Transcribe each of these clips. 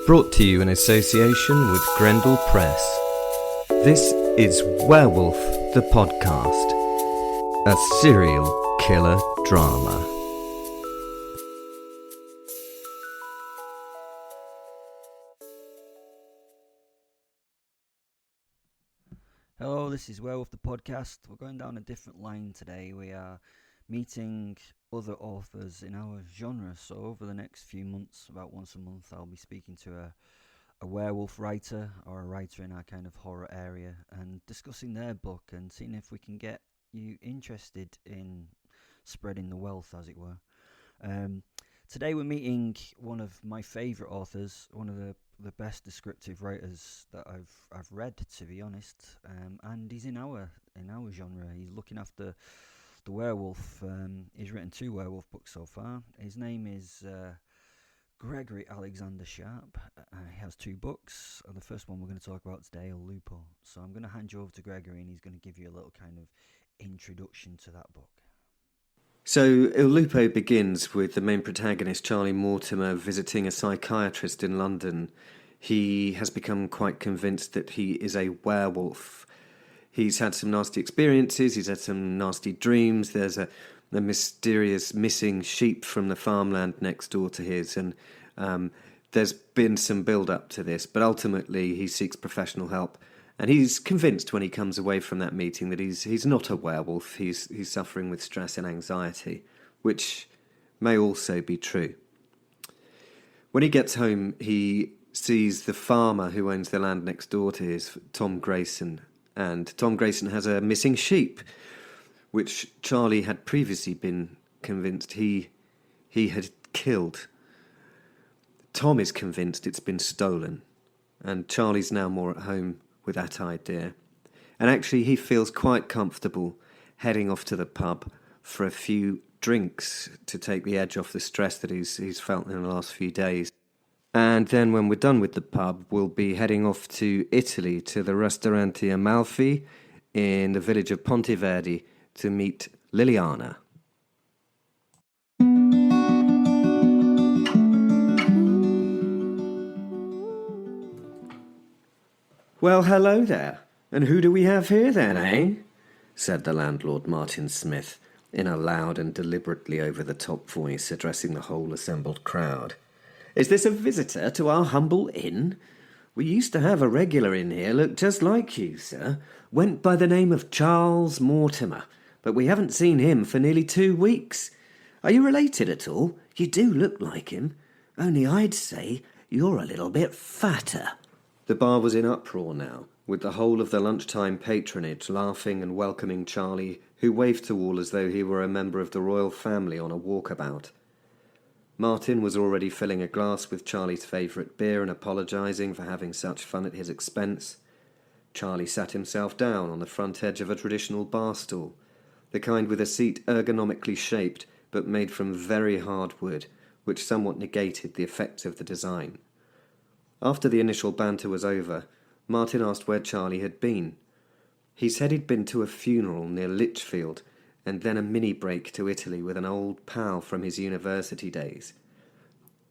Brought to you in association with Grendel Press. This is Werewolf the Podcast, a serial killer drama. Hello, this is Werewolf the Podcast. We're going down a different line today. We are meeting other authors in our genre. So over the next few months, about once a month, I'll be speaking to a werewolf writer or a writer in our kind of horror area and discussing their book and seeing if we can get you interested in spreading the wealth, as it were. Today we're meeting one of my favourite authors, one of the best descriptive writers that I've read, to be honest, and he's in our genre. He's looking after the werewolf. He's written 2 werewolf books so far. His name is Gregory Alexander Sharp. He has 2 books. The first one we're going to talk about today, Il Lupo. So I'm going to hand you over to Gregory, and he's going to give you a little kind of introduction to that book. So, Il Lupo begins with the main protagonist, Charlie Mortimer, visiting a psychiatrist in London. He has become quite convinced that he is a werewolf. He's had some nasty experiences, he's had some nasty dreams. There's a mysterious missing sheep from the farmland next door to his, and there's been some build-up to this, but ultimately he seeks professional help. And he's convinced when he comes away from that meeting that he's not a werewolf. He's suffering with stress and anxiety, which may also be true. When he gets home, he sees the farmer who owns the land next door to his, Tom Grayson. And Tom Grayson has a missing sheep, which Charlie had previously been convinced he had killed. Tom is convinced it's been stolen, and Charlie's now more at home with that idea. And actually he feels quite comfortable heading off to the pub for a few drinks to take the edge off the stress that he's felt in the last few days. And then when we're done with the pub, we'll be heading off to Italy, to the Ristorante Amalfi in the village of Ponteverdi to meet Liliana. "Well, hello there. And who do we have here then, eh?" said the landlord, Martin Smith, in a loud and deliberately over-the-top voice, addressing the whole assembled crowd. "Is this a visitor to our humble inn? We used to have a regular in here, looked just like you, sir. Went by the name of Charles Mortimer, but we haven't seen him for nearly 2 weeks. Are you related at all? You do look like him. Only I'd say you're a little bit fatter." The bar was in uproar now, with the whole of the lunchtime patronage laughing and welcoming Charlie, who waved to all as though he were a member of the royal family on a walkabout. Martin was already filling a glass with Charlie's favourite beer and apologising for having such fun at his expense. Charlie sat himself down on the front edge of a traditional bar stool, the kind with a seat ergonomically shaped but made from very hard wood, which somewhat negated the effects of the design. After the initial banter was over, Martin asked where Charlie had been. He said he'd been to a funeral near Lichfield, and then a mini-break to Italy with an old pal from his university days.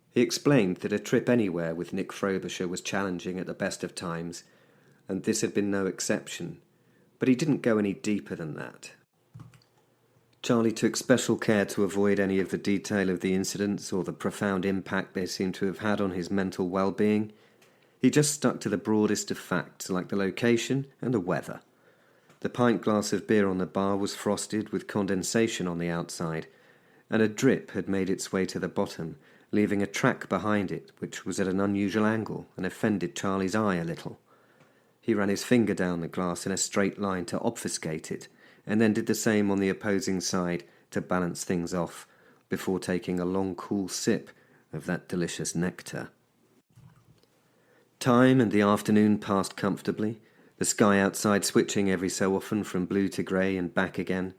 He explained that a trip anywhere with Nick Frobisher was challenging at the best of times, and this had been no exception, but he didn't go any deeper than that. Charlie took special care to avoid any of the detail of the incidents or the profound impact they seemed to have had on his mental well-being. He just stuck to the broadest of facts, like the location and the weather. The pint glass of beer on the bar was frosted with condensation on the outside, and a drip had made its way to the bottom, leaving a track behind it which was at an unusual angle and offended Charlie's eye a little. He ran his finger down the glass in a straight line to obfuscate it, and then did the same on the opposing side to balance things off, before taking a long cool sip of that delicious nectar. Time and the afternoon passed comfortably, the sky outside switching every so often from blue to grey and back again.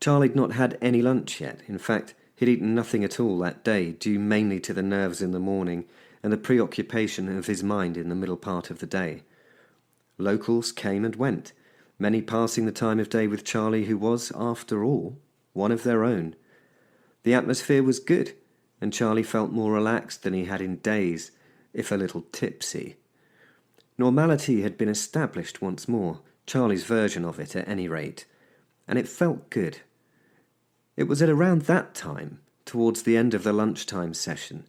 Charlie'd not had any lunch yet. In fact, he'd eaten nothing at all that day, due mainly to the nerves in the morning and the preoccupation of his mind in the middle part of the day. Locals came and went, many passing the time of day with Charlie, who was, after all, one of their own. The atmosphere was good, and Charlie felt more relaxed than he had in days, if a little tipsy. Normality had been established once more, Charlie's version of it at any rate, and it felt good. It was at around that time, towards the end of the lunchtime session,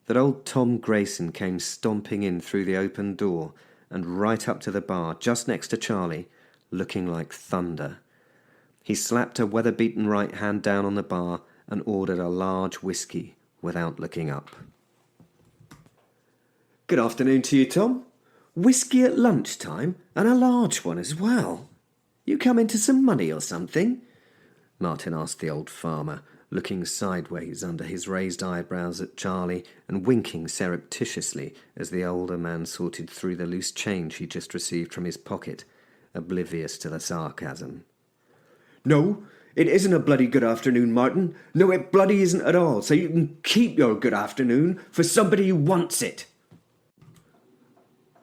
that old Tom Grayson came stomping in through the open door and right up to the bar just next to Charlie, looking like thunder. He slapped a weather-beaten right hand down on the bar and ordered a large whiskey without looking up. "Good afternoon to you, Tom. Whiskey at lunchtime, and a large one as well. You come into some money or something?" Martin asked the old farmer, looking sideways under his raised eyebrows at Charlie and winking surreptitiously as the older man sorted through the loose change he'd just received from his pocket, oblivious to the sarcasm. "No, it isn't a bloody good afternoon, Martin. No, it bloody isn't at all, so you can keep your good afternoon for somebody who wants it."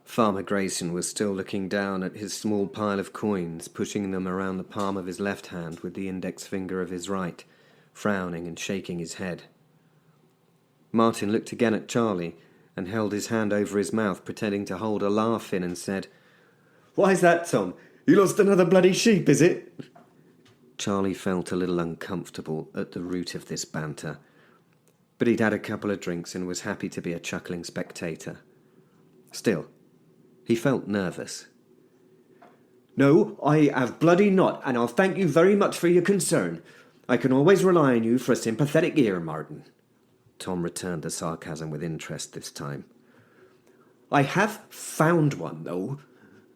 Farmer Grayson was still looking down at his small pile of coins, pushing them around the palm of his left hand with the index finger of his right, frowning and shaking his head. Martin looked again at Charlie and held his hand over his mouth, pretending to hold a laugh in, and said, "Why's that, Tom? You lost another bloody sheep, is it?" Charlie felt a little uncomfortable at the root of this banter, but he'd had a couple of drinks and was happy to be a chuckling spectator. Still, he felt nervous. "No, I have bloody not, and I'll thank you very much for your concern. I can always rely on you for a sympathetic ear, Martin." Tom returned the sarcasm with interest this time. "I have found one, though,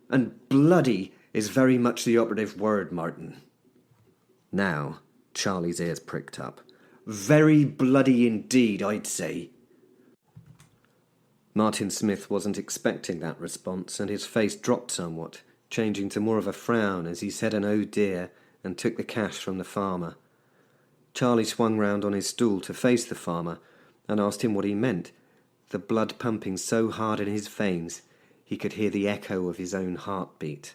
and bloody is very much the operative word, Martin." Now, Charlie's ears pricked up. "Very bloody indeed, I'd say." Martin Smith wasn't expecting that response, and his face dropped somewhat, changing to more of a frown as he said an "oh dear" and took the cash from the farmer. Charlie swung round on his stool to face the farmer and asked him what he meant, the blood pumping so hard in his veins he could hear the echo of his own heartbeat.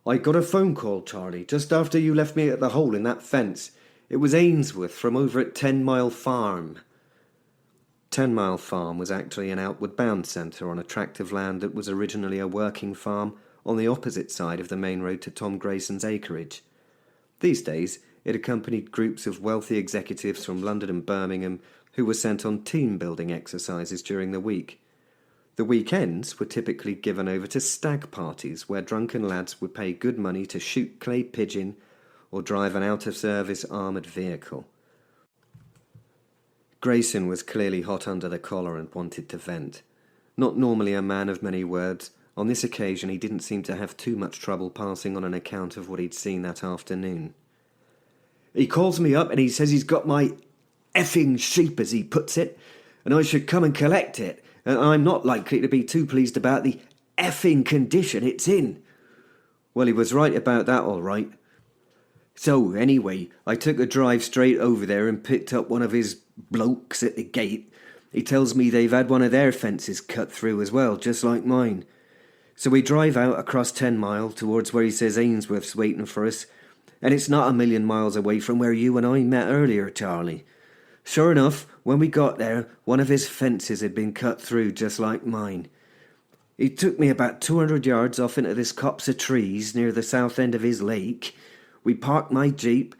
"I got a phone call, Charlie, just after you left me at the hole in that fence. It was Ainsworth from over at 10 Mile Farm." 10 Mile Farm was actually an outward-bound centre on a tract of land that was originally a working farm on the opposite side of the main road to Tom Grayson's acreage. These days, it accompanied groups of wealthy executives from London and Birmingham who were sent on team-building exercises during the week. The weekends were typically given over to stag parties where drunken lads would pay good money to shoot clay pigeon or drive an out-of-service armoured vehicle. Grayson was clearly hot under the collar and wanted to vent. Not normally a man of many words, on this occasion he didn't seem to have too much trouble passing on an account of what he'd seen that afternoon. "He calls me up and he says he's got my effing sheep, as he puts it, and I should come and collect it, and I'm not likely to be too pleased about the effing condition it's in." Well, he was right about that, all right. So, anyway, I took a drive straight over there and picked up one of his blokes at the gate. He tells me they've had one of their fences cut through as well, just like mine. So we drive out across 10 Mile towards where he says Ainsworth's waiting for us, and it's not a million miles away from where you and I met earlier, Charlie. Sure enough, when we got there, one of his fences had been cut through just like mine. He took me about 200 yards off into this copse of trees near the south end of his lake. We parked my jeep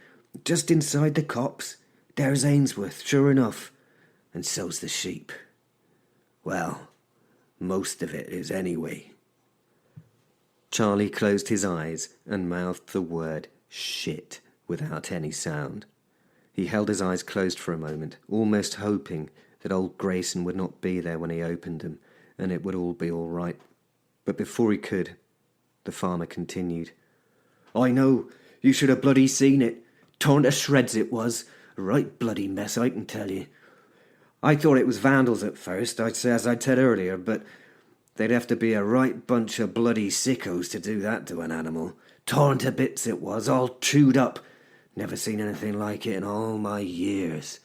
just inside the copse. There's Ainsworth, sure enough, and so's the sheep. Well, most of it is anyway. Charlie closed his eyes and mouthed the word shit without any sound. He held his eyes closed for a moment, almost hoping that old Grayson would not be there when he opened them, and it would all be all right. But before he could, the farmer continued. "I know, you should have bloody seen it. Torn to shreds it was. A right bloody mess, I can tell you. I thought it was vandals at first, as I'd said earlier, but they'd have to be a right bunch of bloody sickos to do that to an animal. Torn to bits it was, all chewed up. Never seen anything like it in all my years."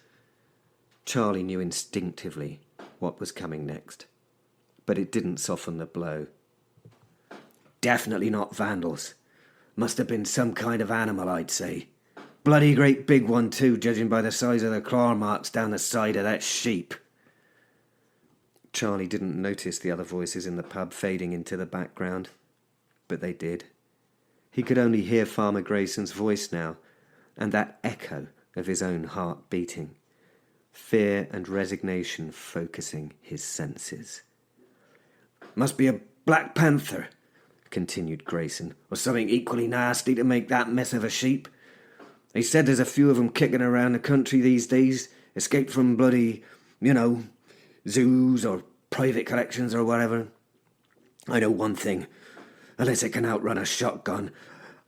Charlie knew instinctively what was coming next, but it didn't soften the blow. "Definitely not vandals. Must have been some kind of animal, I'd say. Bloody great big one too, judging by the size of the claw marks down the side of that sheep." Charlie didn't notice the other voices in the pub fading into the background, but they did. He could only hear Farmer Grayson's voice now, and that echo of his own heart beating. Fear and resignation focusing his senses. "Must be a Black Panther," continued Grayson, "or something equally nasty to make that mess of a sheep. They said there's a few of 'em kicking around the country these days, escaped from bloody, zoos or private collections or whatever. I know one thing, unless it can outrun a shotgun,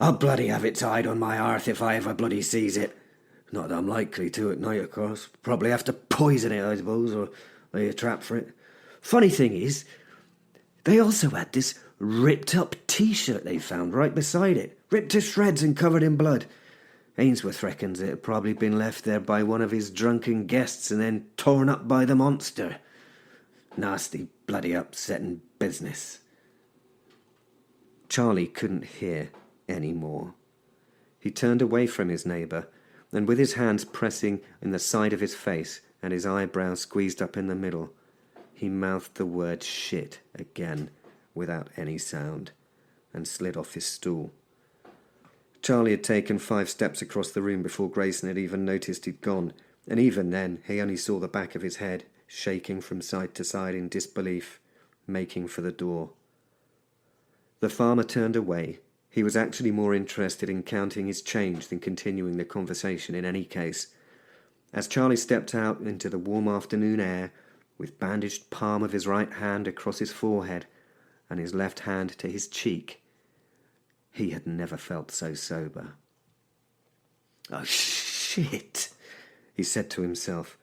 I'll bloody have it tied on my hearth if I ever bloody sees it. Not that I'm likely to at night, of course. Probably have to poison it, I suppose, or lay a trap for it. Funny thing is, they also had this ripped-up T-shirt they found right beside it, ripped to shreds and covered in blood. Ainsworth reckons it had probably been left there by one of his drunken guests and then torn up by the monster. Nasty, bloody upsetting business." Charlie couldn't hear any more. He turned away from his neighbour, and with his hands pressing in the side of his face and his eyebrows squeezed up in the middle, he mouthed the word shit again without any sound and slid off his stool. Charlie had taken 5 steps across the room before Grayson had even noticed he'd gone, and even then he only saw the back of his head, shaking from side to side in disbelief, making for the door. The farmer turned away. He was actually more interested in counting his change than continuing the conversation in any case. As Charlie stepped out into the warm afternoon air, with bandaged palm of his right hand across his forehead and his left hand to his cheek, he had never felt so sober. "Oh, shit," he said to himself,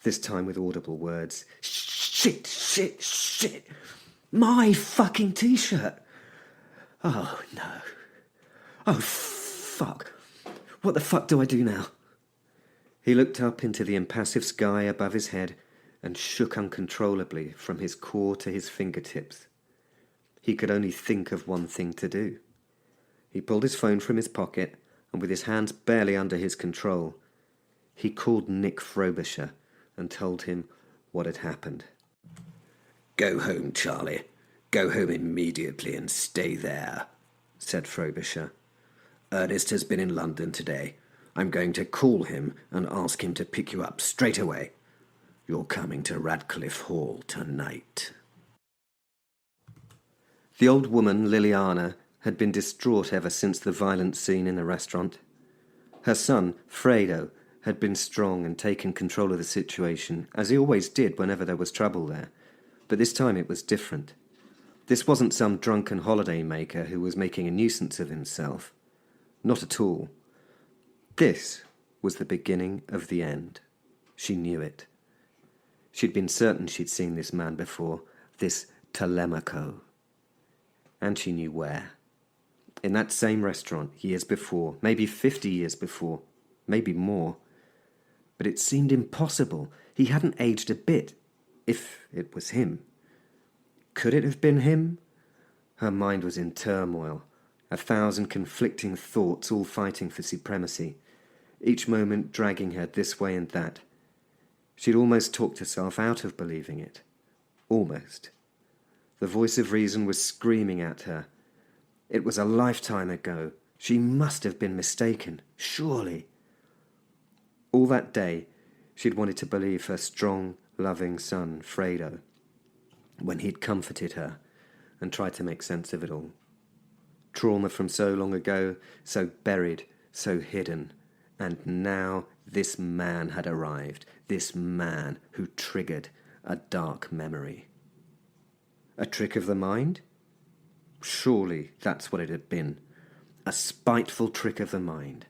this time with audible words. "Shit, shit, shit. My fucking T-shirt. Oh, no. Oh, fuck. What the fuck do I do now?" He looked up into the impassive sky above his head and shook uncontrollably from his core to his fingertips. He could only think of one thing to do. He pulled his phone from his pocket, and with his hands barely under his control, he called Nick Frobisher and told him what had happened. "Go home, Charlie. Go home immediately and stay there," said Frobisher. "Ernest has been in London today. I'm going to call him and ask him to pick you up straight away. You're coming to Radcliffe Hall tonight." The old woman, Liliana, had been distraught ever since the violent scene in the restaurant. Her son, Fredo, had been strong and taken control of the situation, as he always did whenever there was trouble there. But this time it was different. This wasn't some drunken holiday-maker who was making a nuisance of himself. Not at all. This was the beginning of the end. She knew it. She'd been certain she'd seen this man before, this Telemaco. And she knew where. In that same restaurant, years before, maybe 50 years before, maybe more. But it seemed impossible. He hadn't aged a bit, if it was him. Could it have been him? Her mind was in turmoil, 1,000 conflicting thoughts all fighting for supremacy, each moment dragging her this way and that. She'd almost talked herself out of believing it. Almost. The voice of reason was screaming at her. It was a lifetime ago. She must have been mistaken, surely. All that day, she'd wanted to believe her strong, loving son, Fredo, when he'd comforted her and tried to make sense of it all. Trauma from so long ago, so buried, so hidden. And now this man had arrived, this man who triggered a dark memory. A trick of the mind? Surely that's what it had been. A spiteful trick of the mind.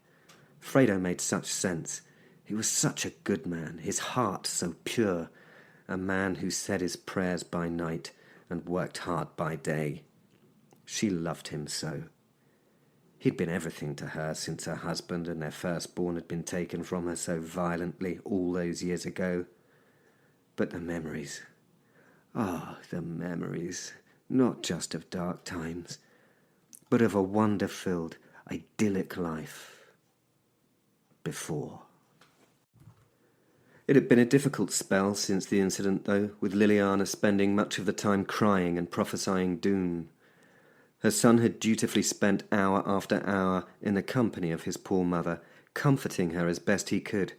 Fredo made such sense. He was such a good man, his heart so pure. A man who said his prayers by night and worked hard by day. She loved him so. He'd been everything to her since her husband and their firstborn had been taken from her so violently all those years ago. But the memories. The memories. Not just of dark times, but of a wonder-filled, idyllic life. Before. It had been a difficult spell since the incident, though, with Liliana spending much of the time crying and prophesying doom. Her son had dutifully spent hour after hour in the company of his poor mother, comforting her as best he could,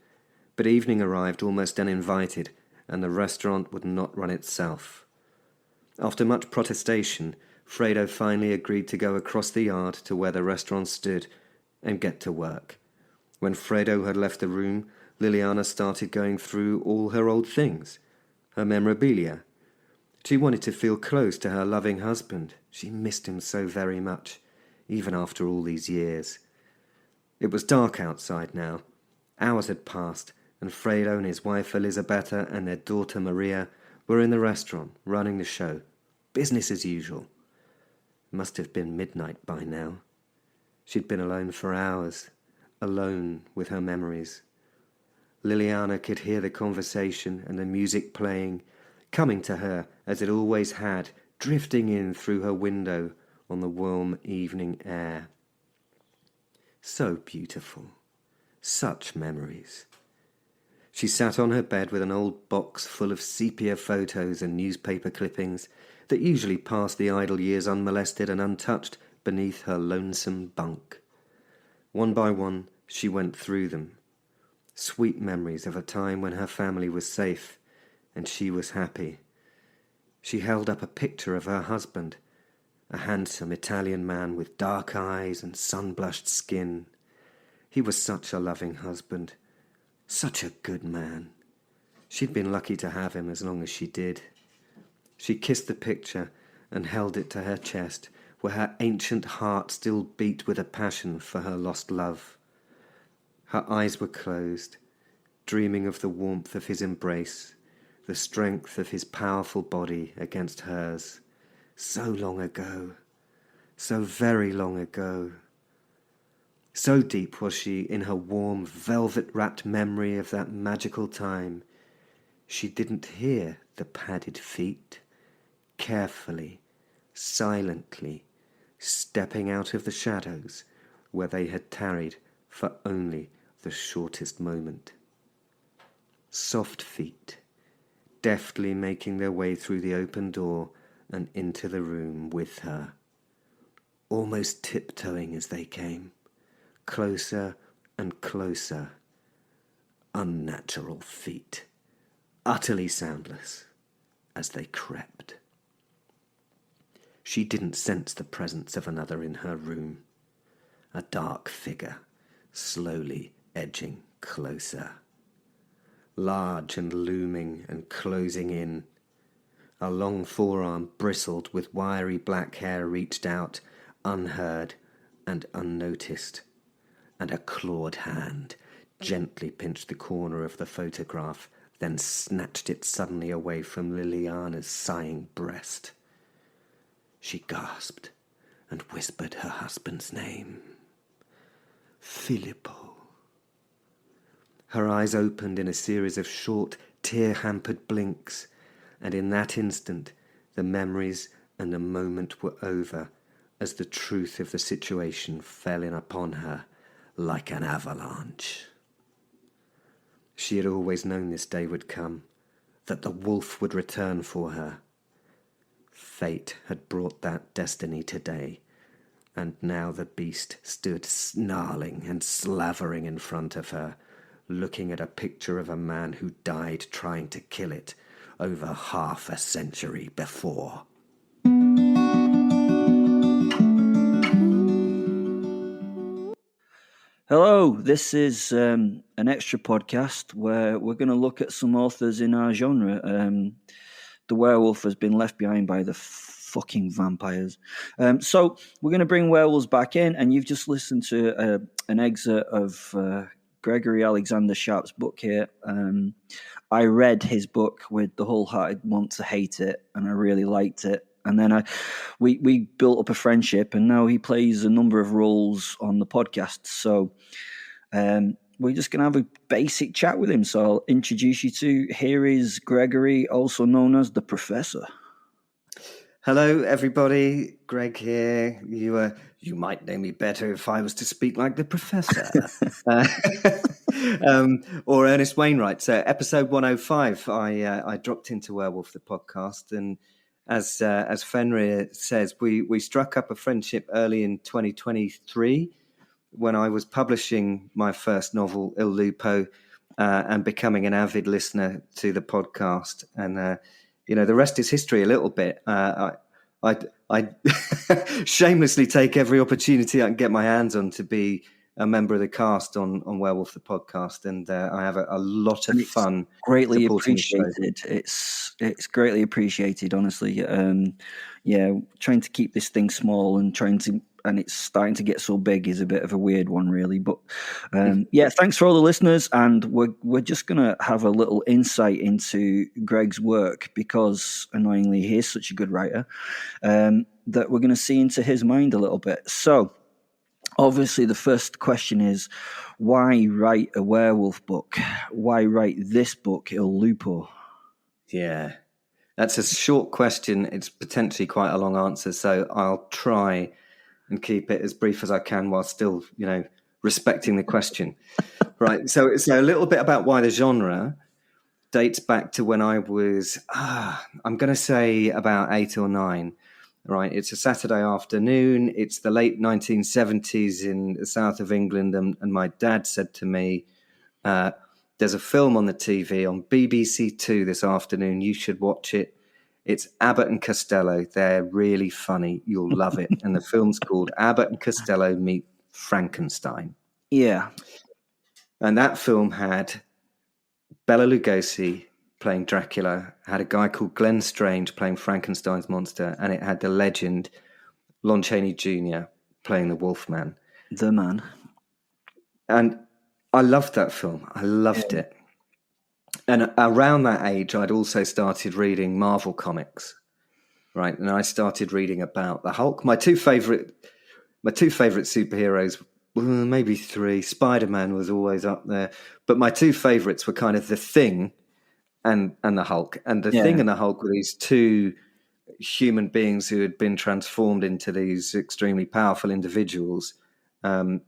but evening arrived almost uninvited, and the restaurant would not run itself. After much protestation, Fredo finally agreed to go across the yard to where the restaurant stood and get to work. When Fredo had left the room, Liliana started going through all her old things, her memorabilia. She wanted to feel close to her loving husband. She missed him so very much, even after all these years. It was dark outside now. Hours had passed, and Fredo and his wife Elisabetta and their daughter Maria were in the restaurant, running the show. Business as usual. It must have been midnight by now. She'd been alone for hours, alone with her memories. Liliana could hear the conversation and the music playing, coming to her as it always had, drifting in through her window on the warm evening air. So beautiful. Such memories. She sat on her bed with an old box full of sepia photos and newspaper clippings that usually passed the idle years unmolested and untouched beneath her lonesome bunk. One by one, she went through them. Sweet memories of a time when her family was safe and she was happy. She held up a picture of her husband, a handsome Italian man with dark eyes and sun-blushed skin. He was such a loving husband, such a good man. She'd been lucky to have him as long as she did. She kissed the picture and held it to her chest, where her ancient heart still beat with a passion for her lost love. Her eyes were closed, dreaming of the warmth of his embrace, the strength of his powerful body against hers. So long ago, so very long ago. So deep was she in her warm, velvet-wrapped memory of that magical time, she didn't hear the padded feet, carefully, silently, stepping out of the shadows where they had tarried for only the shortest moment. Soft feet, deftly making their way through the open door and into the room with her, almost tiptoeing as they came, closer and closer. Unnatural feet, utterly soundless as they crept. She didn't sense the presence of another in her room. A dark figure, slowly edging closer. Large and looming and closing in. A long forearm bristled with wiry black hair reached out, unheard and unnoticed, and a clawed hand gently pinched the corner of the photograph, then snatched it suddenly away from Liliana's sighing breast. She gasped and whispered her husband's name. Filippo. Her eyes opened in a series of short, tear-hampered blinks, and in that instant the memories and the moment were over as the truth of the situation fell in upon her like an avalanche. She had always known this day would come, that the wolf would return for her. Fate had brought that destiny today, and now the beast stood snarling and slavering in front of her, looking at a picture of a man who died trying to kill it over half a century before. Hello, this is an extra podcast where we're going to look at some authors in our genre. The werewolf has been left behind by the fucking vampires. So we're going to bring werewolves back in, and you've just listened to an excerpt of Gregory Alexander Sharp's book here. I read his book with the wholehearted want to hate it, and I really liked it. And then we built up a friendship, and now he plays a number of roles on the podcast. So we're just going to have a basic chat with him. So I'll introduce you to, here is Gregory, also known as the Professor. Hello, everybody. Greg here. You might know me better if I was to speak like the professor, uh, or Ernest Wainwright. So, episode 105. I dropped into Werewolf the Podcast, and as Fenrir says, we struck up a friendship early in 2023 when I was publishing my first novel, Il Lupo, and becoming an avid listener to the podcast. And the rest is history a little bit. I shamelessly take every opportunity I can get my hands on to be a member of the cast on Werewolf the Podcast, and I have a lot of fun. Greatly appreciated. It's greatly appreciated, honestly. Trying to keep this thing small and it's starting to get so big is a bit of a weird one, really. But thanks for all the listeners, and we're just gonna have a little insight into Greg's work because, annoyingly, he is such a good writer that we're gonna see into his mind a little bit. So, obviously, the first question is, why write a werewolf book? Why write this book, Il Lupo? Yeah, that's a short question. It's potentially quite a long answer, so I'll try and keep it as brief as I can while still, respecting the question. Right. So a little bit about why the genre dates back to when I was, I'm going to say about 8 or 9. Right. It's a Saturday afternoon. It's the late 1970s in the south of England. And my dad said to me, there's a film on the TV on BBC Two this afternoon. You should watch it. It's Abbott and Costello. They're really funny. You'll love it. And the film's called Abbott and Costello Meet Frankenstein. Yeah. And that film had Bela Lugosi playing Dracula, had a guy called Glenn Strange playing Frankenstein's monster, and it had the legend Lon Chaney Jr. playing the Wolfman. The man. And I loved that film. I loved it. And around that age, I'd also started reading Marvel comics, right? And I started reading about the Hulk. My two favorite superheroes, well, maybe 3. Spider-Man was always up there, but my two favorites were kind of the Thing and the Hulk. And the Thing and the Hulk were these two human beings who had been transformed into these extremely powerful individuals, and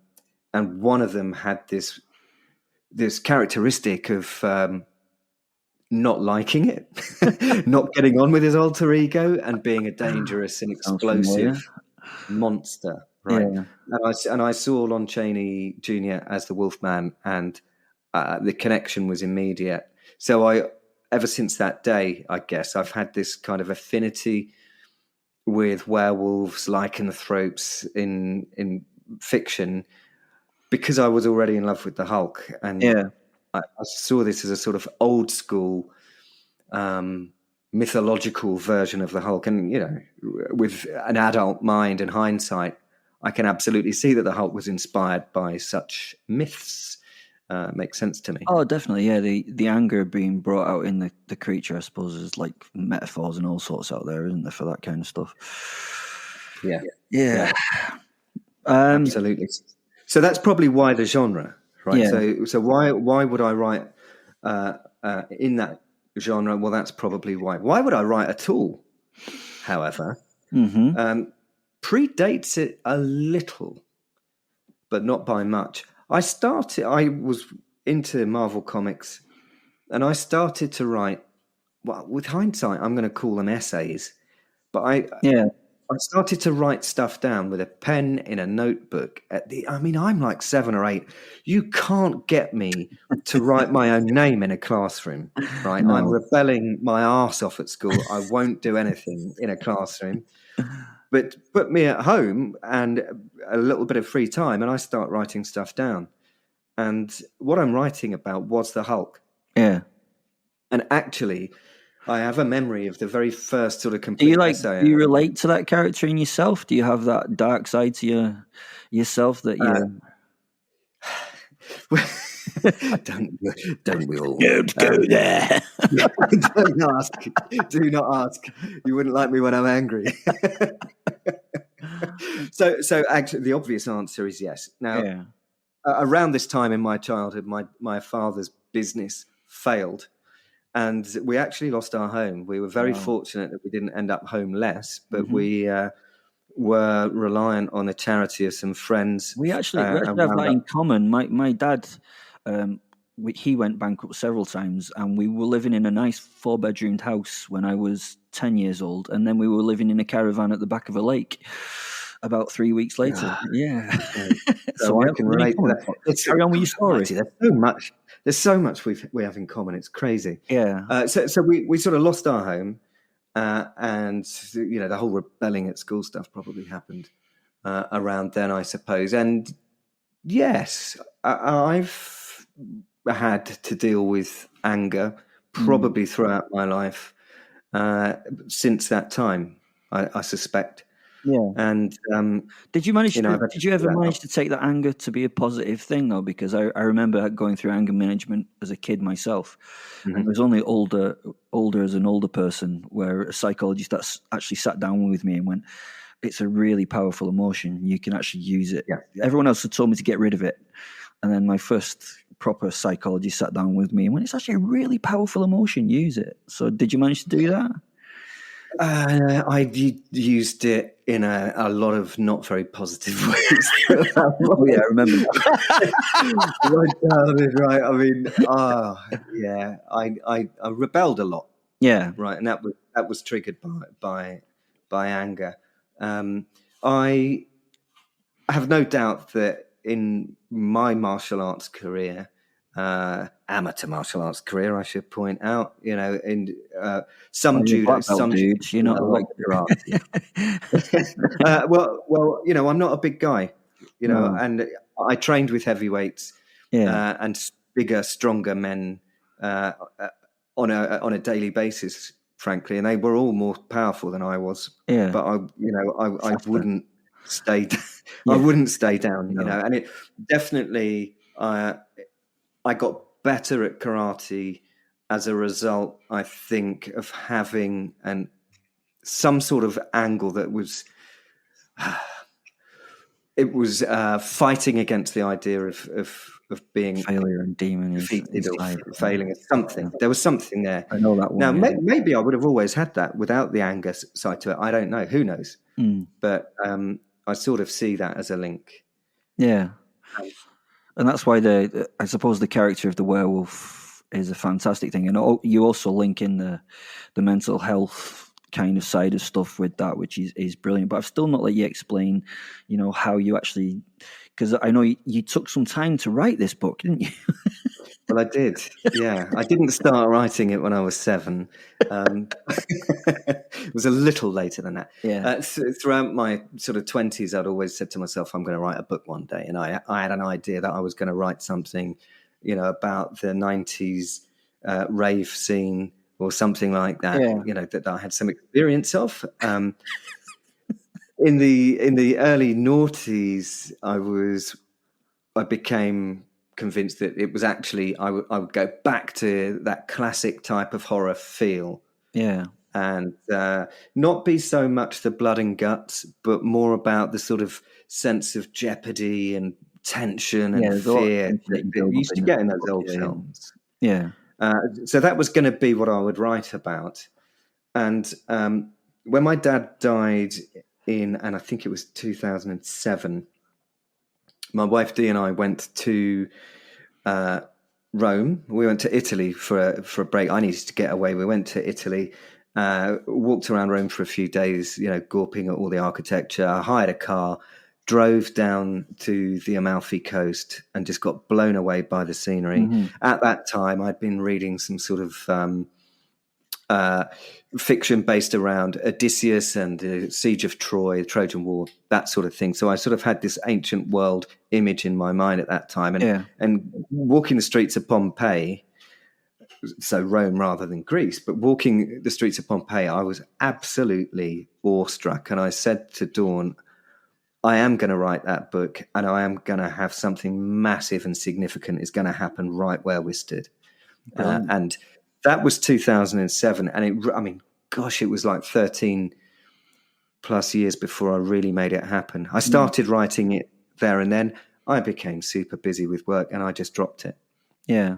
one of them had this characteristic of not liking it, not getting on with his alter ego, and being a dangerous and explosive monster. Right. Yeah. And I saw Lon Chaney Jr. as the Wolfman, and the connection was immediate. So ever since that day, I guess I've had this kind of affinity with werewolves, lycanthropes in fiction, because I was already in love with the Hulk, and I saw this as a sort of old school mythological version of the Hulk. And, with an adult mind and hindsight, I can absolutely see that the Hulk was inspired by such myths. Makes sense to me. Oh, definitely, yeah. The anger being brought out in the creature, I suppose, is like metaphors and all sorts out there, isn't there, for that kind of stuff? Yeah. Absolutely. So that's probably why the genre, right? Yeah. So why would I write in that genre? Well, that's probably why. Why would I write at all? However, predates it a little, but not by much. I was into Marvel comics, and I started to write. Well, with hindsight, I'm going to call them essays, but I started to write stuff down with a pen in a notebook. I'm like 7 or 8. You can't get me to write my own name in a classroom, right? No. I'm rebelling my arse off at school. I won't do anything in a classroom. But put me at home and a little bit of free time, and I start writing stuff down. And what I'm writing about was the Hulk. Yeah. And actually, I have a memory of the very first sort of complete essay. Do you relate to that character in yourself? Do you have that dark side to yourself that you... Don't we all? Don't go there. Do not ask. You wouldn't like me when I'm angry. So actually, the obvious answer is yes. Now, around this time in my childhood, my father's business failed, and we actually lost our home. We were very fortunate that we didn't end up homeless, but we were reliant on the charity of some friends. We actually have that in common. My dad, he went bankrupt several times, and we were living in a nice 4-bedroomed house when I was 10 years old, and then we were living in a caravan at the back of a lake about 3 weeks later. Yeah. So I can relate to that. Carry on with your story. There's so much we have in common. It's crazy. Yeah. So we sort of lost our home, and the whole rebelling at school stuff probably happened around then, I suppose. And yes, I've had to deal with anger probably throughout my life since that time, I suspect. Yeah. And did you ever manage to take that anger to be a positive thing, though? Because I remember going through anger management as a kid myself, and it was only older as an older person where a psychologist that actually sat down with me and went, "It's a really powerful emotion. You can actually use it." Yeah. Everyone else had told me to get rid of it, and then my first proper psychologist sat down with me and went, "It's actually a really powerful emotion. Use it." So, did you manage to do that? I used it in a lot of not very positive ways. Oh yeah, I remember that. Right. I mean, I rebelled a lot. Yeah. Right, and that was triggered by anger. I have no doubt that in my martial arts career, amateur martial arts career, I should point out, in some judo, some dudes, like well, I'm not a big guy, and I trained with heavyweights, and bigger, stronger men on a daily basis, frankly, and they were all more powerful than I was. Yeah, but I wouldn't stay. I wouldn't stay down, and it definitely. I got better at karate as a result, I think, of having some sort of angle that was fighting against the idea of being failure and demon defeated or failing at something. There was something there. I know that one. Now, maybe I would have always had that without the anger side to it. I don't know. Who knows? But I sort of see that as a link. Yeah. And that's why I suppose the character of the werewolf is a fantastic thing. And you also link in the mental health kind of side of stuff with that, which is brilliant. But I've still not let you explain, how you actually, because I know you took some time to write this book, didn't you? Well, I did. Yeah, I didn't start writing it when I was 7. It was a little later than that. Yeah. Throughout my sort of 20s, I'd always said to myself, "I'm going to write a book one day," and I had an idea that I was going to write something, about the 90s rave scene or something like that. Yeah. That I had some experience of. In the early noughties, I became convinced that it was actually I would go back to that classic type of horror feel, and not be so much the blood and guts, but more about the sort of sense of jeopardy and tension and fear that you used to get in those old films. Yeah. So that was going to be what I would write about. And when my dad died and I think it was 2007. My wife Dee and I went to Rome. We went to Italy for a break. I needed to get away. We went to Italy, walked around Rome for a few days, gawping at all the architecture. I hired a car, drove down to the Amalfi Coast and just got blown away by the scenery. Mm-hmm. At that time, I'd been reading some sort of fiction based around Odysseus and the Siege of Troy, the Trojan War, that sort of thing. So I sort of had this ancient world image in my mind at that time. And walking the streets of Pompeii, so Rome rather than Greece, but walking the streets of Pompeii, I was absolutely awestruck. And I said to Dawn, I am going to write that book and I am going to have something massive and significant is going to happen right where we stood. And that was 2007. And it was like 13 plus years before I really made it happen. I started writing it there and then. I became super busy with work and I just dropped it. Yeah.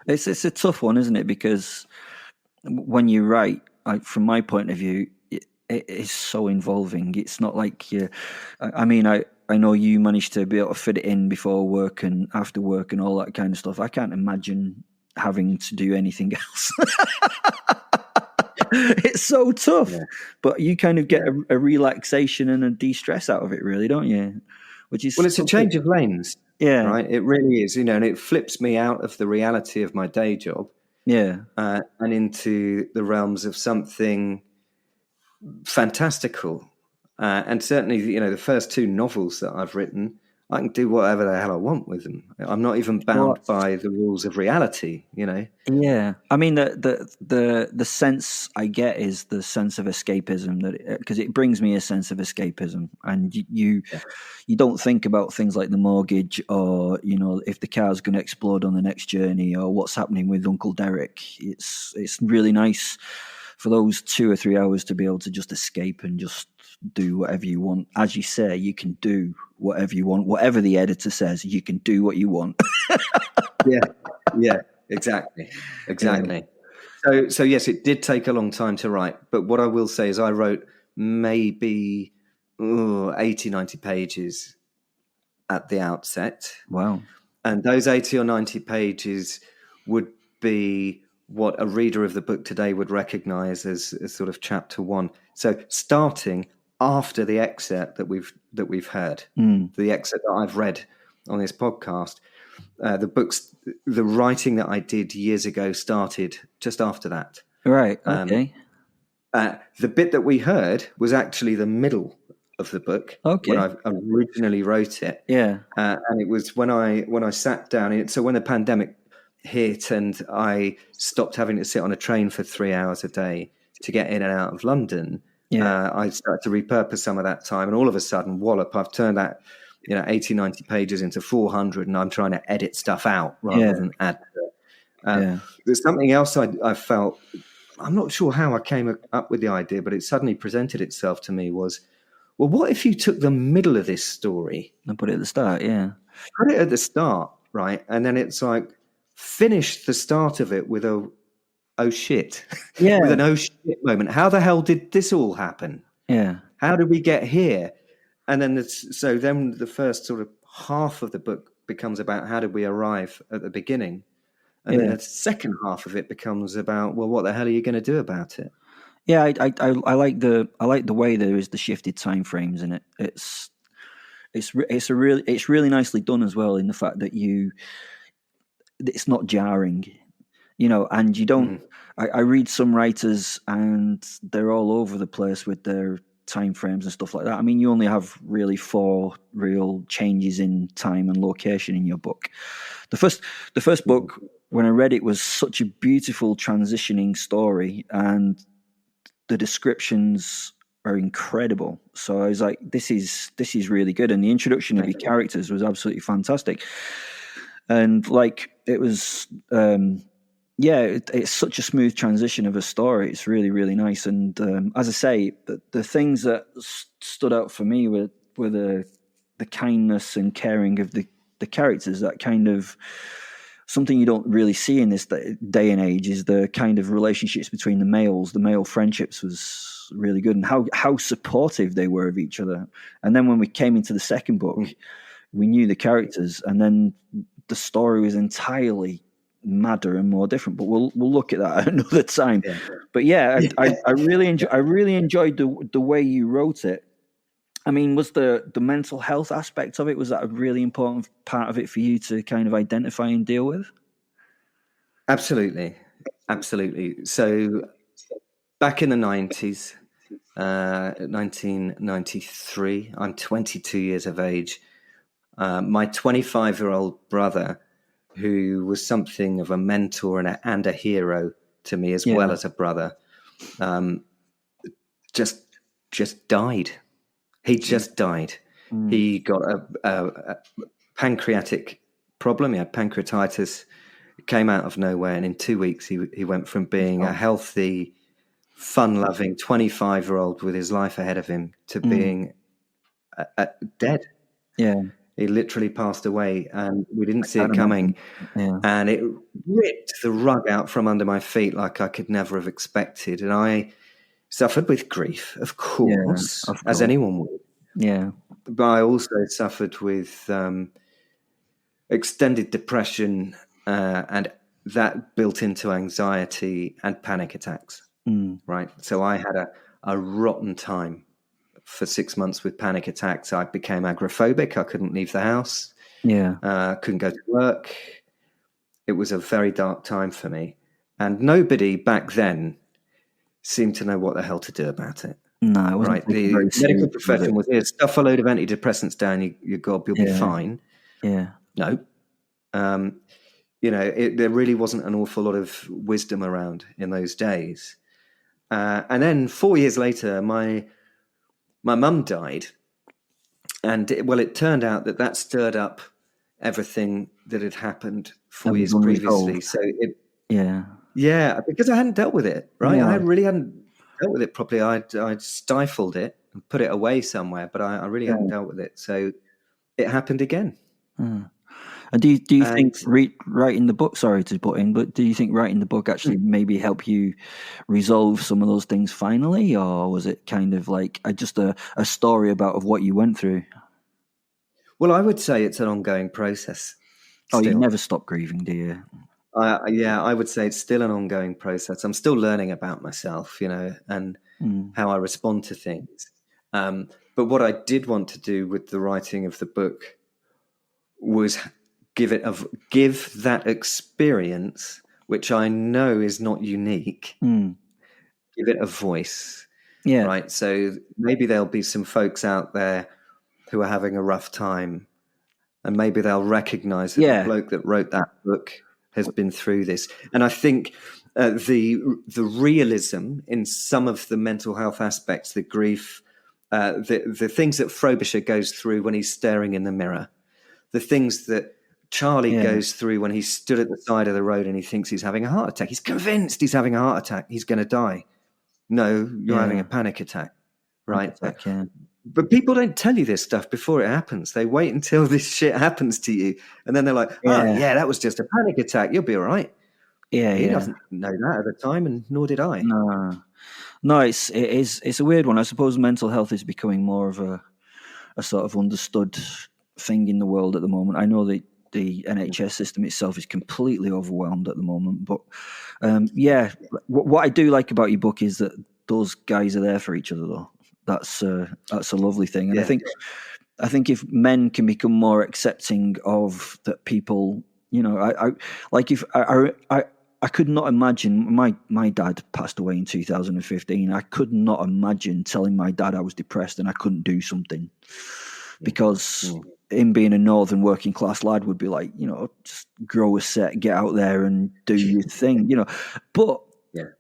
It's a tough one, isn't it? Because when you write, from my point of view, it is so involving. It's not like I know you managed to be able to fit it in before work and after work and all that kind of stuff. I can't imagine having to do anything else. It's so tough, but you kind of get a relaxation and a de-stress out of it, really, don't you? Which is Well, it's a change of lanes. Yeah. Right. It really is, and it flips me out of the reality of my day job. Yeah. And into the realms of something fantastical. And certainly, the first two novels that I've written, I can do whatever the hell I want with them. I'm not even bound by the rules of reality, Yeah, I mean the sense I get is the sense of escapism, that because it brings me a sense of escapism, and you don't think about things like the mortgage, or if the car's going to explode on the next journey, or what's happening with Uncle Derek. It's really nice for those 2 or 3 hours to be able to just escape and just do whatever you want. As you say, you can do whatever you want. Whatever the editor says, you can do what you want. Yeah, exactly. Yeah. So yes, it did take a long time to write, but what I will say is I wrote maybe 80, 90 pages at the outset. Wow. And those 80 or 90 pages would be what a reader of the book today would recognize as sort of chapter 1. So starting after the excerpt that we've heard, the excerpt that I've read on this podcast, the writing that I did years ago started just after that. Right. Okay. The bit that we heard was actually the middle of the book when I originally wrote it. Yeah. And it was when I sat down. So when the pandemic hit and I stopped having to sit on a train for 3 hours a day to get in and out of London, I started to repurpose some of that time. And all of a sudden, wallop, I've turned that 80, 90 pages into 400, and I'm trying to edit stuff out rather than add to it. There's something else I felt, I'm not sure how I came up with the idea, but it suddenly presented itself to me was, well, what if you took the middle of this story and put it at the start? Yeah. Put it at the start, right? And then it's like, finish the start of it with a, oh shit. Yeah. With an oh shit moment. How the hell did this all happen? Yeah. How did we get here? And then then the first sort of half of the book becomes about how did we arrive at the beginning? And then the second half of it becomes about, well, what the hell are you going to do about it? Yeah, I like the way there is the shifted time frames in it. It's really nicely done as well, in the fact that it's not jarring, and you don't. I read some writers and they're all over the place with their time frames and stuff like that. I mean, you only have really 4 real changes in time and location in your book. The first book, when I read it, was such a beautiful transitioning story, and the descriptions are incredible. So I was like, this is really good. And the introduction of your characters was absolutely fantastic. And like, it was, it's such a smooth transition of a story. It's really, really nice. And as I say, the things that stood out for me were the kindness and caring of the characters. That kind of something you don't really see in this day and age is the kind of relationships between the males. The male friendships was really good, and how supportive they were of each other. And then when we came into the second book, we knew the characters, and then the story was entirely madder and more different. But we'll look at that at another time. Yeah. But I really enjoyed the way you wrote it. I mean, was the mental health aspect of it, was that a really important part of it for you to kind of identify and deal with? Absolutely. So back in the 90s, 1993, I'm 22 years of age. My 25-year-old brother, who was something of a mentor and a hero to me as well as a brother, just died. He just died. He got a pancreatic problem. He had pancreatitis. It came out of nowhere, and in 2 weeks, he went from being a healthy, fun-loving 25-year-old with his life ahead of him to being dead. Yeah. He literally passed away, and we didn't see can't it coming. Yeah. And it ripped the rug out from under my feet like I could never have expected. And I suffered with grief, of course, of as course. anyone would. Yeah. But I also suffered with extended depression, and that built into anxiety and panic attacks. Right. So I had a rotten time for 6 months with panic attacks. I became agoraphobic. I couldn't leave the house. Yeah. Couldn't go to work. It was a very dark time for me. And nobody back then seemed to know what the hell to do about it. No, it wasn't right. The medical profession was here. Stuff a load of antidepressants down your gob, you'll be fine. Yeah. No. There really wasn't an awful lot of wisdom around in those days. And then 4 years later, my mum died. And it turned out that stirred up everything that had happened 4 years previously. So because I hadn't dealt with it, right? I really hadn't dealt with it properly. I'd stifled it and put it away somewhere, but I really hadn't dealt with it. So it happened again. And do you think writing the book? Sorry to butt in, but do you think writing the book actually maybe help you resolve some of those things finally, or was it kind of like just a story of what you went through? Well, I would say it's an ongoing process. Oh, you never stop grieving, do you? I would say it's still an ongoing process. I'm still learning about myself, and how I respond to things. But what I did want to do with the writing of the book was give that experience, which I know is not unique, give it a voice. Yeah. Right. So maybe there'll be some folks out there who are having a rough time, and maybe they'll recognize that the bloke that wrote that book has been through this. And I think the realism in some of the mental health aspects, the grief, the things that Frobisher goes through when he's staring in the mirror, the things that Charlie goes through when he's stood at the side of the road and he thinks he's having a heart attack. He's convinced he's having a heart attack. He's going to die. No, you're having a panic attack, right? But people don't tell you this stuff before it happens. They wait until this shit happens to you. And then they're like, that was just a panic attack. You'll be all right. He doesn't know that at the time, and nor did I. No, it's a weird one. I suppose mental health is becoming more of a sort of understood thing in the world at the moment. I know that the NHS system itself is completely overwhelmed at the moment. But what I do like about your book is that those guys are there for each other, though. That's a lovely thing, and I think if men can become more accepting of that, people, I could not imagine. My dad passed away in 2015. I could not imagine telling my dad I was depressed and I couldn't do something, because him being a northern working class lad would be like, just grow a set, get out there and do your thing, But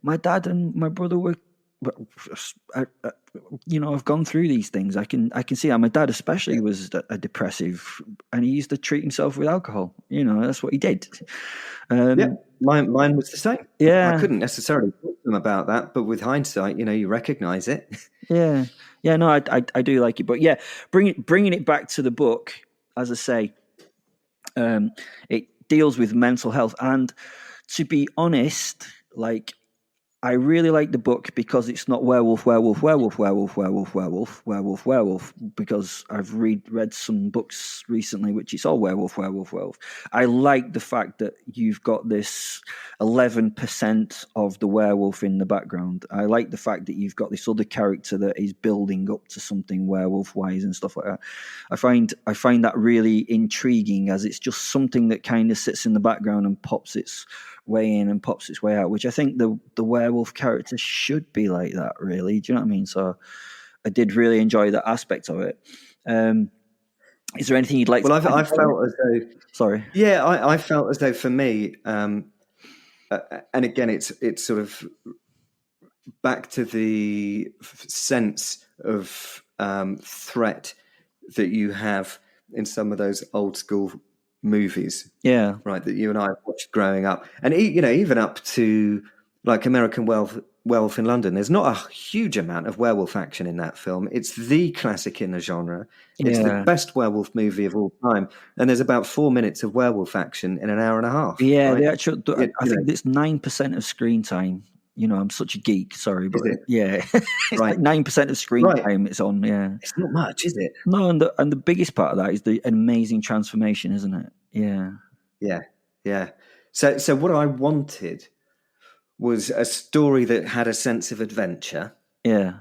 my dad and my brother were, I've gone through these things. I can see how my dad especially was a depressive, and he used to treat himself with alcohol. That's what he did. Mine was the same. Yeah, I couldn't necessarily talk to him about that, but with hindsight, you recognize it. No, I do like it, but bringing it back to the book, as I say, it deals with mental health, and to be honest, I really like the book because it's not werewolf, because I've read some books recently which it's all werewolf. I like the fact that you've got this 11% of the werewolf in the background. I like the fact that you've got this other character that is building up to something werewolf-wise and stuff like that. I find that really intriguing, as it's just something that kind of sits in the background and pops its way in and pops its way out, which I think the werewolf character should be like that, really. Do you know what I mean? So I did really enjoy that aspect of it. Is there anything you'd like to I felt as though... Sorry. Yeah, I felt as though for me, and again, it's sort of back to the sense of threat that you have in some of those old school movies, right, that you and I watched growing up, and even up to like American Werewolf in London, there's not a huge amount of werewolf action in that film. It's the classic in the genre. It's the best werewolf movie of all time. And there's about 4 minutes of werewolf action in an hour and a half. Yeah, right? the actual. I think it's 9% of screen time. You know, I'm such a geek. Sorry, but yeah, it's like 9% of screen time it's on. Yeah, it's not much, is it? No, and the biggest part of that is the amazing transformation, isn't it? Yeah. So what I wanted was a story that had a sense of adventure. Yeah.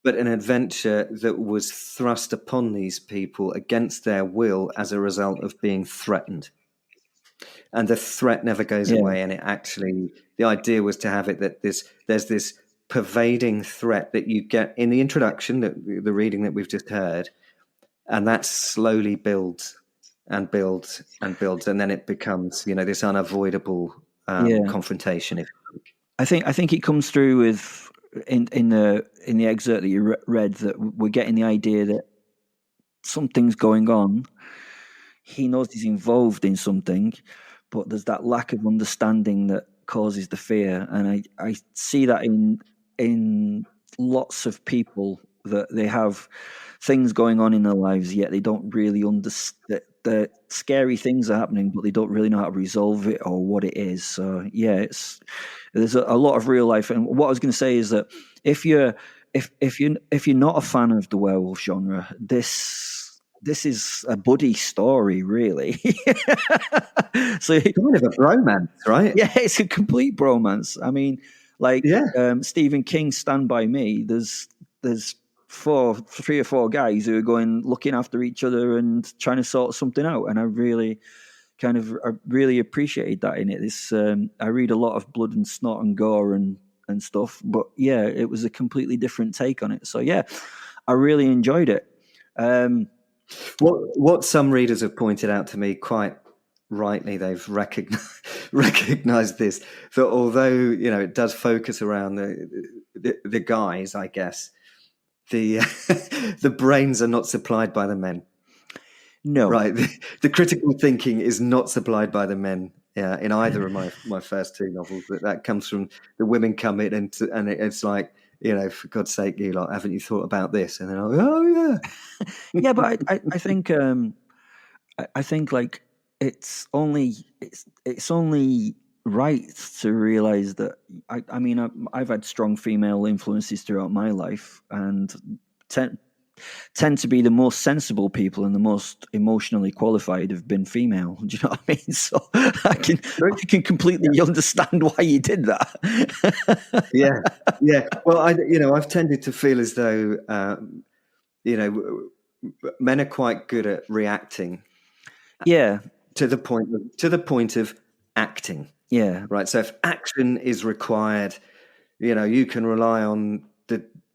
But an adventure that was thrust upon these people against their will as a result of being threatened. And the threat never goes away. And the idea was to have it that there's this pervading threat that you get in the introduction, the reading that we've just heard, and that slowly builds and builds and builds, and then it becomes, this unavoidable confrontation. If you like. I think it comes through with in the excerpt that you read that we're getting the idea that something's going on. He knows he's involved in something, but there's that lack of understanding that causes the fear, and I see that in lots of people, that they have things going on in their lives, yet they don't really understand. The scary things are happening, but they don't really know how to resolve it or what it is. So yeah, there's a lot of real life. And what I was going to say is that if you're not a fan of the werewolf genre, this is a buddy story, really. So it's kind of a bromance, right? Yeah, it's a complete bromance. I mean, like Stephen King's Stand By Me. There's 3 or 4 guys who are looking after each other and trying to sort something out, and I really appreciated that in it. I read a lot of blood and snot and gore and stuff, but yeah, it was a completely different take on it. So yeah, I really enjoyed it. What some readers have pointed out to me quite rightly, they've recognized this, that although it does focus around the guys, I guess the brains are not supplied by the men. No, right. The critical thinking is not supplied by the men in either of my first 2 novels. That comes from the women come in and it's like, for God's sake, you lot, haven't you thought about this? And then yeah, but I think like it's only right to realize that I mean I've had strong female influences throughout my life, and tend to be the most sensible people and the most emotionally qualified have been female. Do you know what I mean? So I can completely understand why you did that. Yeah. Well, I've tended to feel as though men are quite good at reacting. Yeah. To the point of acting. Yeah. Right. So if action is required, you can rely on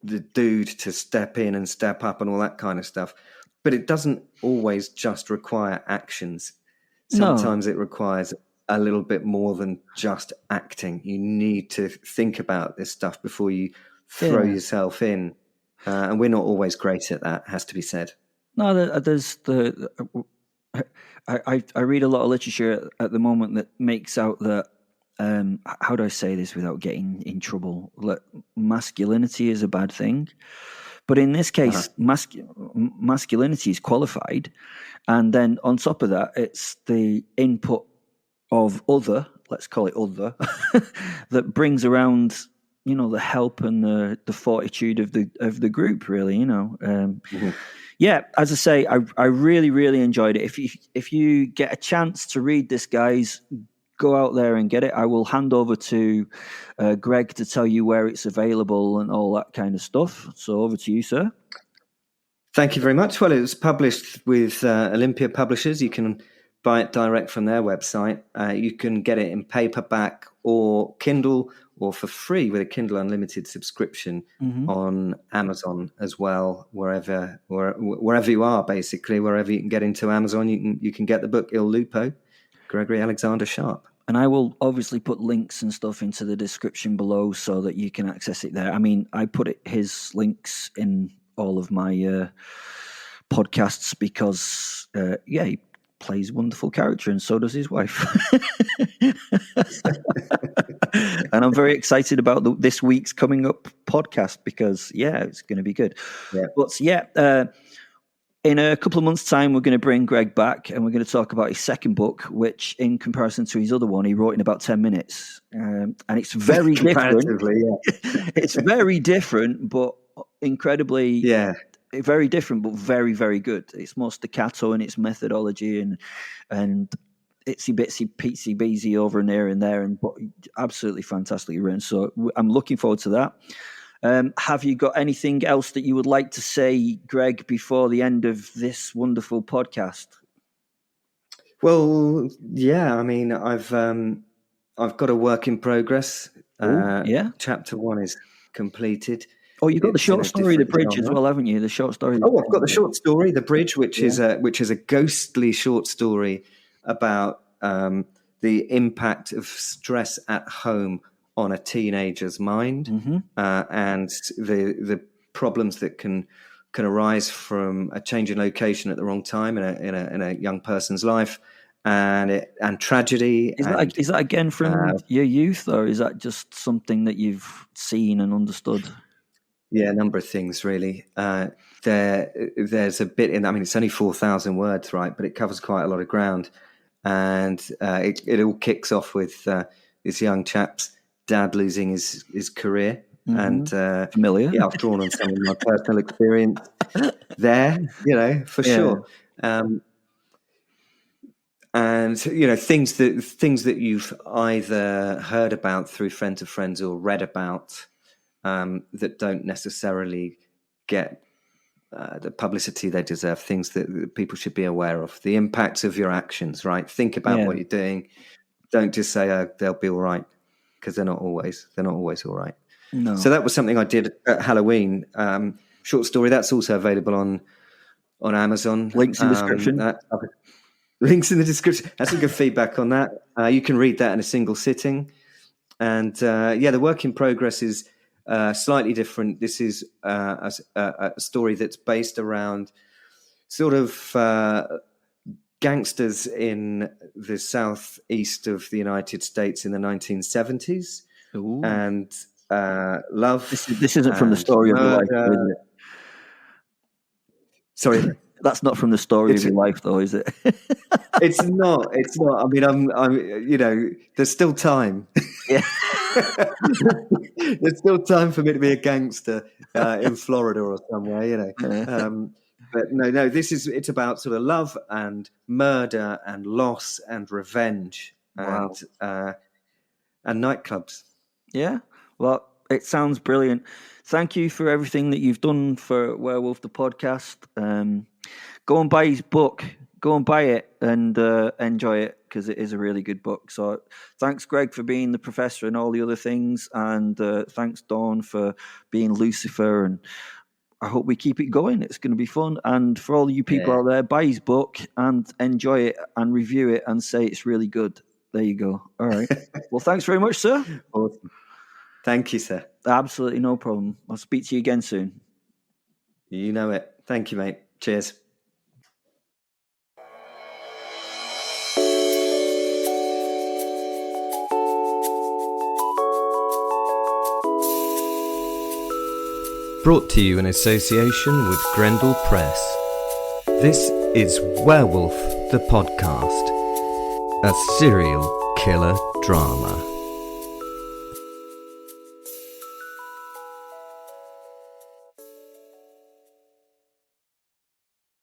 the dude to step in and step up and all that kind of stuff. But it doesn't always just require actions. Sometimes it requires a little bit more than just acting. You need to think about this stuff before you throw yourself in. And we're not always great at that, has to be said. No, I read a lot of literature at the moment that makes out that how do I say this without getting in trouble? Like, masculinity is a bad thing, but in this case, masculinity is qualified, and then on top of that, it's the input of other, let's call it other, that brings around the help and the fortitude of the group. Really, Yeah, as I say, I really, really enjoyed it. If you get a chance to read this, guys, go out there and get it. I will hand over to Greg to tell you where it's available and all that kind of stuff. So over to you, sir. Thank you very much. Well, it was published with Olympia Publishers. You can buy it direct from their website. You can get it in paperback or Kindle, or for free with a Kindle Unlimited subscription on Amazon as well. Wherever you are, basically, wherever you can get into Amazon, you can get the book Il Lupo, Gregory Alexander Sharp. And I will obviously put links and stuff into the description below so that you can access it there. I mean, I put his links in all of my podcasts because, plays a wonderful character, and so does his wife. And I'm very excited about this week's coming up podcast because, it's going to be good. Yeah. But in a couple of months' time, we're going to bring Greg back, and we're going to talk about his second book, which, in comparison to his other one, he wrote in about 10 minutes. And it's very different. It's very different, but incredibly, very different, but very, very good. It's more staccato in its methodology and itsy bitsy, peatsy beezy over and there, and but absolutely fantastically written. So I'm looking forward to that. Have you got anything else that you would like to say, Greg, before the end of this wonderful podcast? Well, I mean, I've got a work in progress. Chapter 1 is completed. Oh, you've got the short story, The Bridge, as well, haven't you? The short story. Oh, I've got the short story, The Bridge, which is a ghostly short story about the impact of stress at home on a teenager's mind, and the problems that can arise from a change in location at the wrong time in a young person's life, and tragedy. Is that again from your youth, or is that just something that you've seen and understood? Yeah, a number of things really. There's a bit in. I mean, it's only 4,000 words, right? But it covers quite a lot of ground, and it all kicks off with this young chap's dad losing his career, and familiar. Yeah, I've drawn on some of my personal experience there, for sure. And things that you've either heard about through friends of friends or read about that don't necessarily get the publicity they deserve. Things that people should be aware of. The impacts of your actions. Right. Think about what you're doing. Don't just say, "Oh, they'll be all right," because they're not always all right. No. So that was something I did at Halloween. Short story that's also available on Amazon. Links in the description. Links in the description. That's some good feedback on that. You can read that in a single sitting. And the work in progress is slightly different. This is a story that's based around sort of gangsters in the southeast of the United States in the 1970s. Ooh. And love. This isn't from the story of your life, is it? Sorry, that's not from the story of your life, though, is it? It's not. I mean, I'm. There's still time. Yeah. There's still time for me to be a gangster in Florida or somewhere. But no. It's about sort of love and murder and loss and revenge and nightclubs. Yeah. Well, it sounds brilliant. Thank you for everything that you've done for Werewolf the Podcast. Go and buy his book. Go and buy it and enjoy it, because it is a really good book. So thanks, Greg, for being the professor and all the other things. And thanks, Dawn, for being Lucifer. And I hope we keep it going. It's going to be fun. And for all you people out there, buy his book and enjoy it and review it and say it's really good. There you go. All right. Well, thanks very much, sir. Awesome. Thank you, sir. Absolutely no problem. I'll speak to you again soon. You know it. Thank you, mate. Cheers. Brought to you in association with Grendel Press. This is Werewolf the Podcast, a serial killer drama.